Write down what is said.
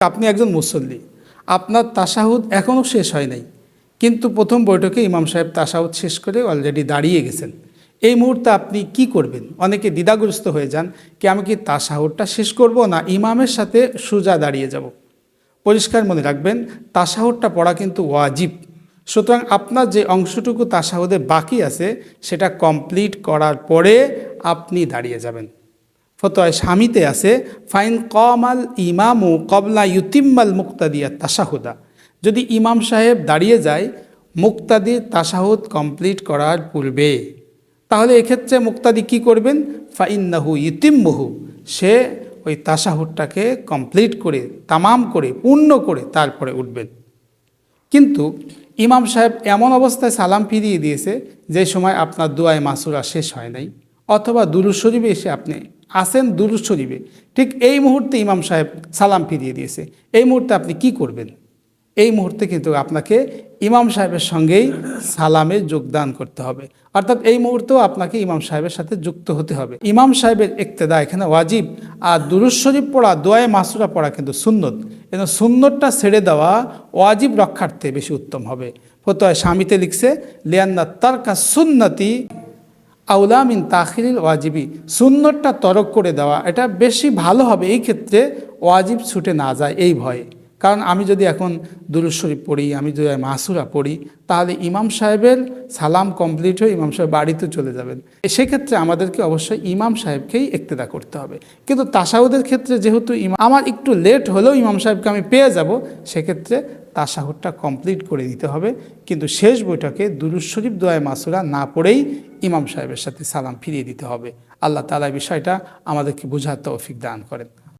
আপনি একজন মুসল্লি, আপনার তাশাহুদ এখনও শেষ হয় নাই, কিন্তু প্রথম বৈঠকে ইমাম সাহেব তাশাহুদ শেষ করে অলরেডি দাঁড়িয়ে গেছেন। এই মুহূর্তে আপনি কি করবেন? অনেকে দ্বিধাগ্রস্ত হয়ে যান কি আমি কি তাশাহুদটা শেষ করব না ইমামের সাথে সোজা দাঁড়িয়ে যাব। পরিষ্কার মনে রাখবেন, তাশাহুদটা পড়া কিন্তু ওয়াজিব। সুতরাং আপনার যে অংশটুকু তাশাহুদে বাকি আছে সেটা কমপ্লিট করার পরে আপনি দাঁড়িয়ে যাবেন। ফতোয়ায় স্বামীতে আছে ফাইন কমাল ইমামু কবলা ইউতিম্মাল মুক্তাদিয়া তাশাহুদা। যদি ইমাম সাহেব দাঁড়িয়ে যায় মুক্তাদির তাশাহুদ কমপ্লিট করার পূর্বে, তাহলে এক্ষেত্রে মুক্তাদি কি করবেন? ফাইন্নাহু ইউতিম্মুহু, সে ওই তাশাহুদটাকে কমপ্লিট করে তামাম করে পূর্ণ করে তারপরে উঠবেন। কিন্তু ইমাম সাহেব এমন অবস্থায় সালাম ফিরিয়ে দিয়েছে যে সময় আপনার দোয়ায়ে মাসুরা শেষ হয় নাই, অথবা দুরূদ শরীফে এসে আপনি আসেন দুরূদ শরীফে, ঠিক এই মুহূর্তে ইমাম সাহেব সালাম ফিরিয়ে দিয়েছে। এই মুহূর্তে আপনি কি করবেন? এই মুহূর্তে কিন্তু আপনাকে ইমাম সাহেবের সঙ্গেই সালামে যোগদান করতে হবে, অর্থাৎ এই মুহূর্তেও আপনাকে ইমাম সাহেবের সাথে যুক্ত হতে হবে। ইমাম সাহেবের ইক্তেদা এখানে ওয়াজিব, আর দুরূদ শরীফ পড়া দোয়ায়ে মাসুরা পড়া কিন্তু সুন্নত। এবং সুন্নতটা ছেড়ে দেওয়া ওয়াজিব রক্ষার্থে বেশি উত্তম হবে। ফতোয়ায় স্বামীতে লিখছে লিয়ান্না তারকা সুন্নতি আউলা মিন তাখিরিল ওয়াজিবি, সুন্নতটা তরক করে দেওয়া এটা বেশি ভালো হবে এই ক্ষেত্রে, ওয়াজিব ছুটে না যায় এই ভয়ে। কারণ আমি যদি এখন দুরূদ শরীফ পড়ি, আমি যদি মাসুরা পড়ি, তাহলে ইমাম সাহেবের সালাম কমপ্লিট হয়ে ইমাম সাহেব বাড়িতে চলে যাবেন। সেক্ষেত্রে আমাদেরকে অবশ্যই ইমাম সাহেবকেই ইক্তেদা করতে হবে। কিন্তু তাশাহুদের ক্ষেত্রে যেহেতু আমার একটু লেট হলেও ইমাম সাহেবকে আমি পেয়ে যাব, সেক্ষেত্রে তাশাহুদটা কমপ্লিট করে দিতে হবে। কিন্তু শেষ বৈঠকে দুরূদ শরীফ দোয়ায়ে মাসুরা না পড়েই ইমাম সাহেবের সাথে সালাম ফিরিয়ে দিতে হবে। আল্লাহ তাআলা বিষয়টা আমাদেরকে বুঝার তৌফিক দান করেন।